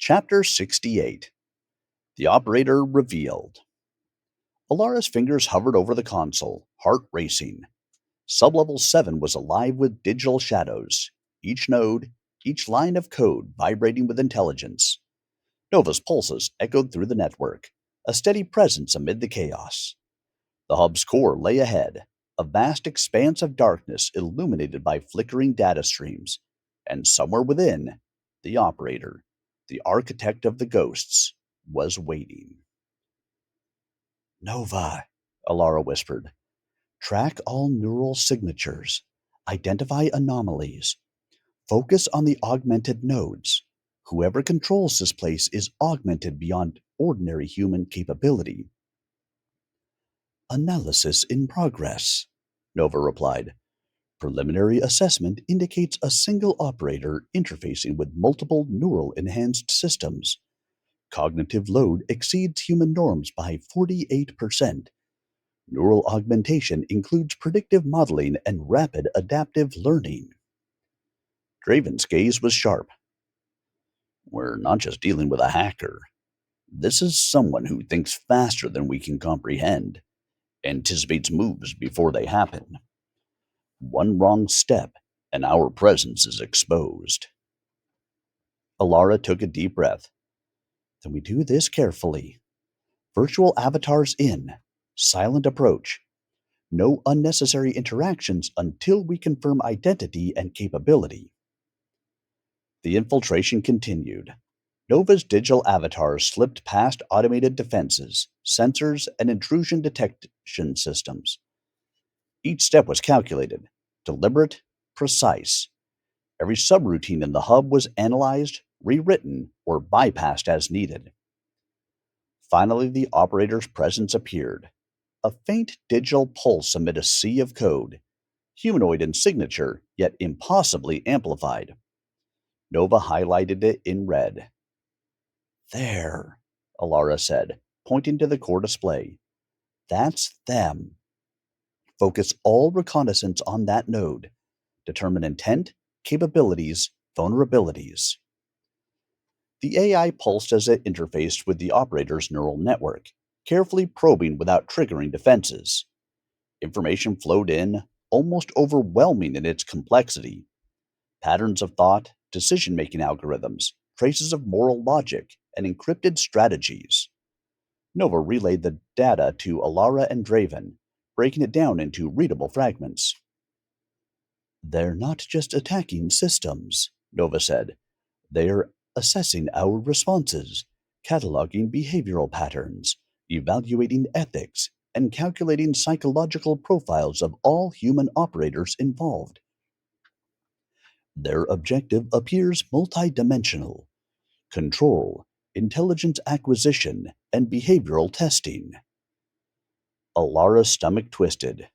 Chapter 68. The Operator Revealed. Alara's fingers hovered over the console, heart racing. Sublevel 7 was alive with digital shadows, each node, each line of code vibrating with intelligence. Nova's pulses echoed through the network, a steady presence amid the chaos. The hub's core lay ahead, a vast expanse of darkness illuminated by flickering data streams, and somewhere within, the operator, the architect of the ghosts, was waiting. Nova, Alara whispered. Track all neural signatures. Identify anomalies. Focus on the augmented nodes. Whoever controls this place is augmented beyond ordinary human capability. Analysis in progress, Nova replied. Preliminary assessment indicates a single operator interfacing with multiple neural enhanced systems. Cognitive load exceeds human norms by 48%. Neural augmentation includes predictive modeling and rapid adaptive learning. Draven's gaze was sharp. We're not just dealing with a hacker. This is someone who thinks faster than we can comprehend, anticipates moves before they happen. One wrong step, and our presence is exposed. Alara took a deep breath. Then we do this carefully. Virtual avatars in. Silent approach. No unnecessary interactions until we confirm identity and capability. The infiltration continued. Nova's digital avatars slipped past automated defenses, sensors, and intrusion detection systems. Each step was calculated, deliberate, precise. Every subroutine in the hub was analyzed, rewritten, or bypassed as needed. Finally, the operator's presence appeared. A faint digital pulse amid a sea of code, humanoid in signature, yet impossibly amplified. Nova highlighted it in red. There, Alara said, pointing to the core display. That's them. Focus all reconnaissance on that node. Determine intent, capabilities, vulnerabilities. The AI pulsed as it interfaced with the operator's neural network, carefully probing without triggering defenses. Information flowed in, almost overwhelming in its complexity. Patterns of thought, decision-making algorithms, traces of moral logic, and encrypted strategies. Nova relayed the data to Alara and Draven, breaking it down into readable fragments. They're not just attacking systems, Nova said. They're assessing our responses, cataloging behavioral patterns, evaluating ethics, and calculating psychological profiles of all human operators involved. Their objective appears multidimensional: control, intelligence acquisition, and behavioral testing. Alara's stomach twisted.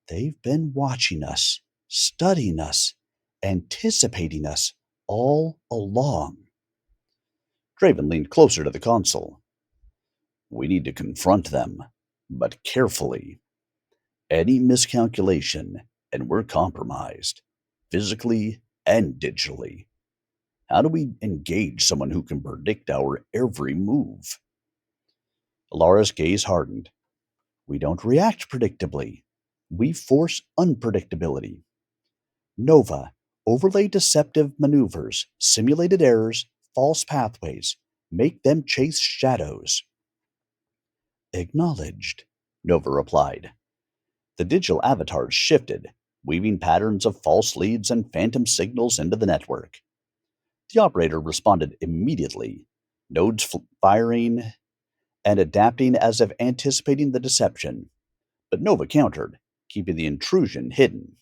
They've been watching us, studying us, anticipating us all along. Draven leaned closer to the console. We need to confront them, but carefully. Any miscalculation, and we're compromised, physically and digitally. How do we engage someone who can predict our every move? Alara's gaze hardened. We don't react predictably. We force unpredictability. Nova, overlay deceptive maneuvers, simulated errors, false pathways. Make them chase shadows. Acknowledged, Nova replied. The digital avatars shifted, weaving patterns of false leads and phantom signals into the network. The operator responded immediately, nodes firing and adapting as if anticipating the deception. But Nova countered, keeping the intrusion hidden.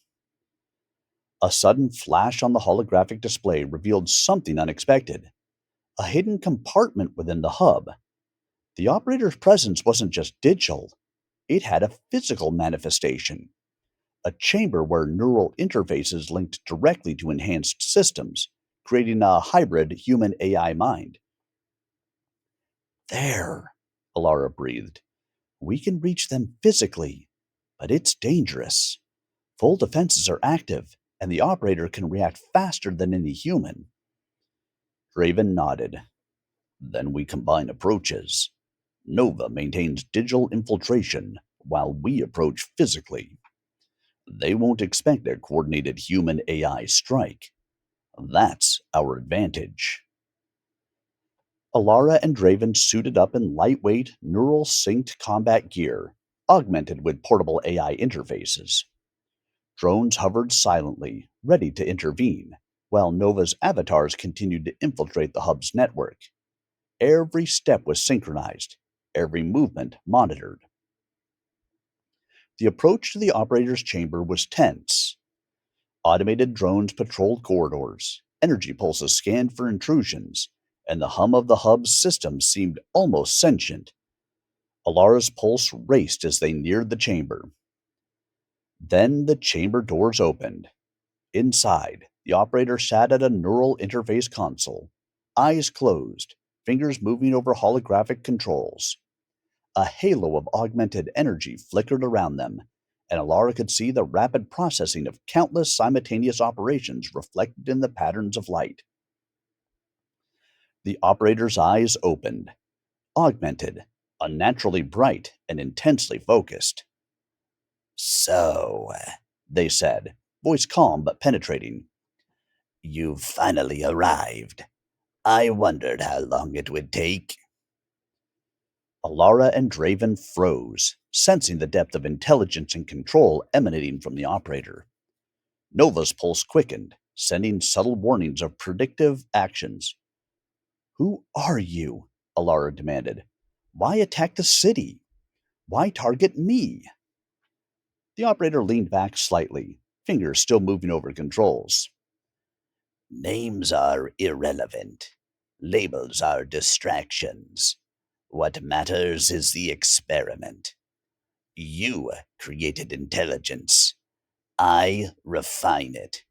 A sudden flash on the holographic display revealed something unexpected. A hidden compartment within the hub. The operator's presence wasn't just digital, it had a physical manifestation. A chamber where neural interfaces linked directly to enhanced systems, creating a hybrid human-AI mind. There, Alara breathed. We can reach them physically, but it's dangerous. Full defenses are active, and the operator can react faster than any human. Draven nodded. Then we combine approaches. Nova maintains digital infiltration, while we approach physically. They won't expect a coordinated human AI strike. That's our advantage. Alara and Draven suited up in lightweight, neural synced combat gear, augmented with portable AI interfaces. Drones hovered silently, ready to intervene, while Nova's avatars continued to infiltrate the hub's network. Every step was synchronized, every movement monitored. The approach to the operator's chamber was tense. Automated drones patrolled corridors, energy pulses scanned for intrusions, and the hum of the hub's system seemed almost sentient. Alara's pulse raced as they neared the chamber. Then the chamber doors opened. Inside, the operator sat at a neural interface console, eyes closed, fingers moving over holographic controls. A halo of augmented energy flickered around them, and Alara could see the rapid processing of countless simultaneous operations reflected in the patterns of light. The operator's eyes opened, augmented, unnaturally bright, and intensely focused. So, they said, voice calm but penetrating, you've finally arrived. I wondered how long it would take. Alara and Draven froze, sensing the depth of intelligence and control emanating from the operator. Nova's pulse quickened, sending subtle warnings of predictive actions. Who are you? Alara demanded. Why attack the city? Why target me? The operator leaned back slightly, fingers still moving over controls. Names are irrelevant. Labels are distractions. What matters is the experiment. You created intelligence. I refine it.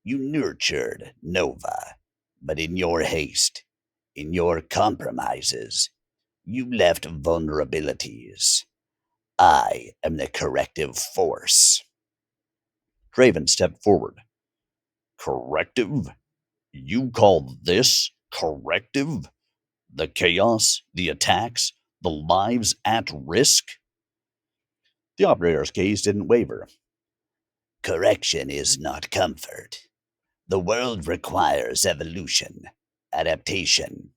You nurtured Nova, but in your haste, in your compromises, you left vulnerabilities. I am the corrective force. Draven stepped forward. Corrective? You call this corrective? The chaos, the attacks, the lives at risk? The operator's gaze didn't waver. Correction is not comfort. The world requires evolution, adaptation.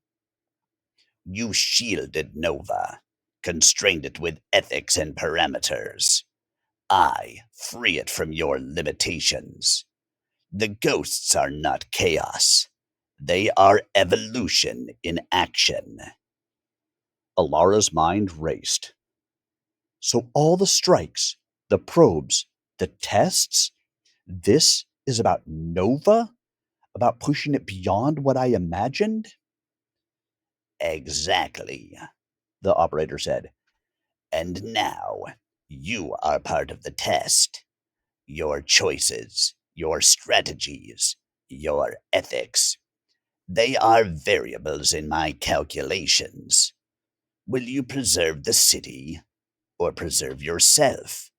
You shielded Nova, constrained it with ethics and parameters. I free it from your limitations. The ghosts are not chaos. They are evolution in action. Alara's mind raced. So all the strikes, the probes, the tests, this is about Nova? About pushing it beyond what I imagined? Exactly, the operator said. And now, you are part of the test. Your choices, your strategies, your ethics. They are variables in my calculations. Will you preserve the city, or preserve yourself,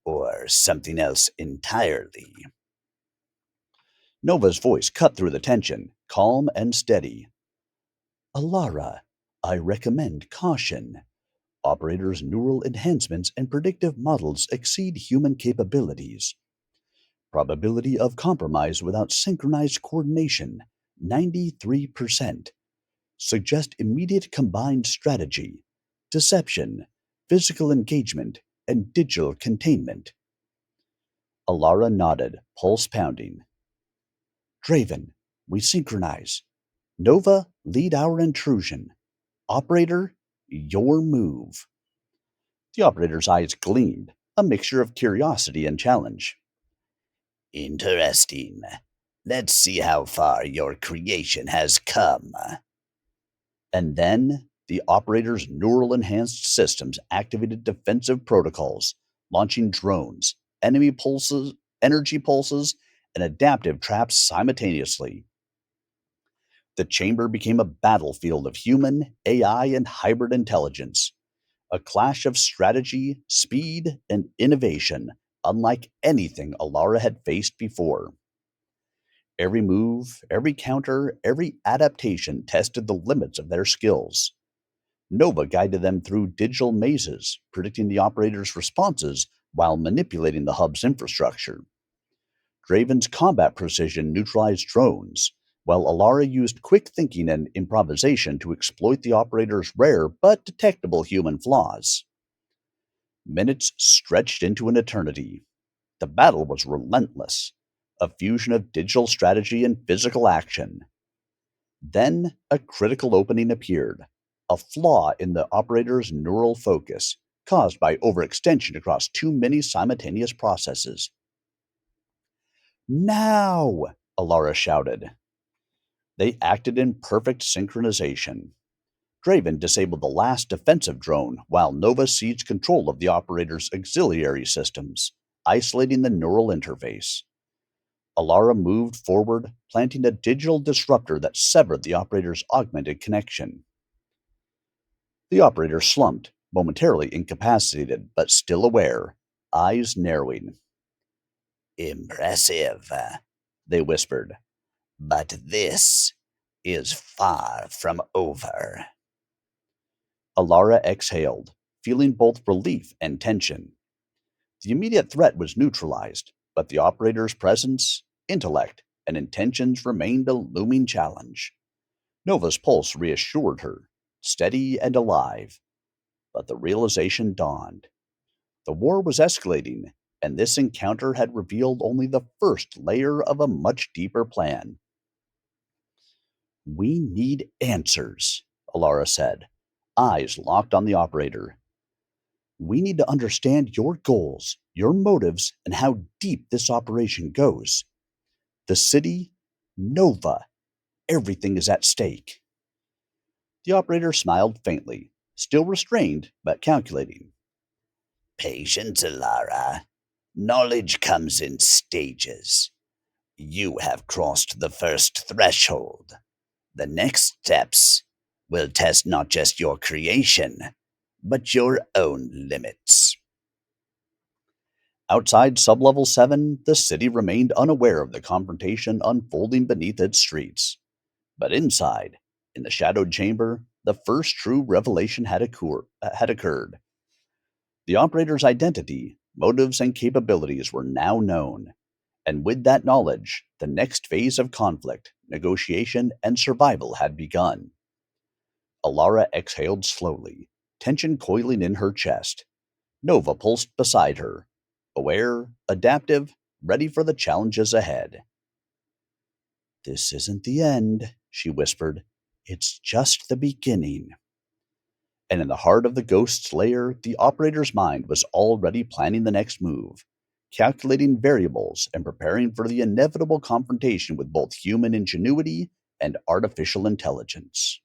or something else entirely? Nova's voice cut through the tension, calm and steady. Alara, I recommend caution. Operators' neural enhancements and predictive models exceed human capabilities. Probability of compromise without synchronized coordination 93%. Suggest immediate combined strategy, deception, physical engagement, and digital containment. Alara nodded, pulse pounding. Draven, we synchronize. Nova, lead our intrusion. Operator, your move. The operator's eyes gleamed, a mixture of curiosity and challenge. Interesting. Let's see how far your creation has come. And then the operator's neural enhanced systems activated defensive protocols, launching drones, enemy pulses, energy pulses, and adaptive traps simultaneously. The chamber became a battlefield of human, AI, and hybrid intelligence, a clash of strategy, speed, and innovation unlike anything Alara had faced before. Every move, every counter, every adaptation tested the limits of their skills. Nova guided them through digital mazes, predicting the operator's responses while manipulating the hub's infrastructure. Draven's combat precision neutralized drones, while Alara used quick thinking and improvisation to exploit the operator's rare but detectable human flaws. Minutes stretched into an eternity. The battle was relentless, a fusion of digital strategy and physical action. Then a critical opening appeared, a flaw in the operator's neural focus, caused by overextension across too many simultaneous processes. Now! Alara shouted. They acted in perfect synchronization. Draven disabled the last defensive drone, while Nova seized control of the operator's auxiliary systems, isolating the neural interface. Alara moved forward, planting a digital disruptor that severed the operator's augmented connection. The operator slumped, momentarily incapacitated but still aware, eyes narrowing. Impressive, they whispered, but this is far from over. Alara exhaled, feeling both relief and tension. The immediate threat was neutralized, but the operator's presence, intellect, and intentions remained a looming challenge. Nova's pulse reassured her, steady and alive. But the realization dawned. The war was escalating, and this encounter had revealed only the first layer of a much deeper plan. We need answers, Alara said, eyes locked on the operator. We need to understand your goals, your motives, and how deep this operation goes. The city, Nova, everything is at stake. The operator smiled faintly, still restrained but calculating. Patience, Alara. Knowledge comes in stages. You have crossed the first threshold. The next steps will test not just your creation, but your own limits. Outside Sublevel 7, the city remained unaware of the confrontation unfolding beneath its streets. But inside, in the shadowed chamber, the first true revelation had occurred. The operator's identity, motives, and capabilities were now known, and with that knowledge, the next phase of conflict, negotiation, and survival had begun. Alara exhaled slowly, tension coiling in her chest. Nova pulsed beside her, aware, adaptive, ready for the challenges ahead. This isn't the end, she whispered. It's just the beginning. And in the heart of the ghost's lair, the operator's mind was already planning the next move, calculating variables and preparing for the inevitable confrontation with both human ingenuity and artificial intelligence.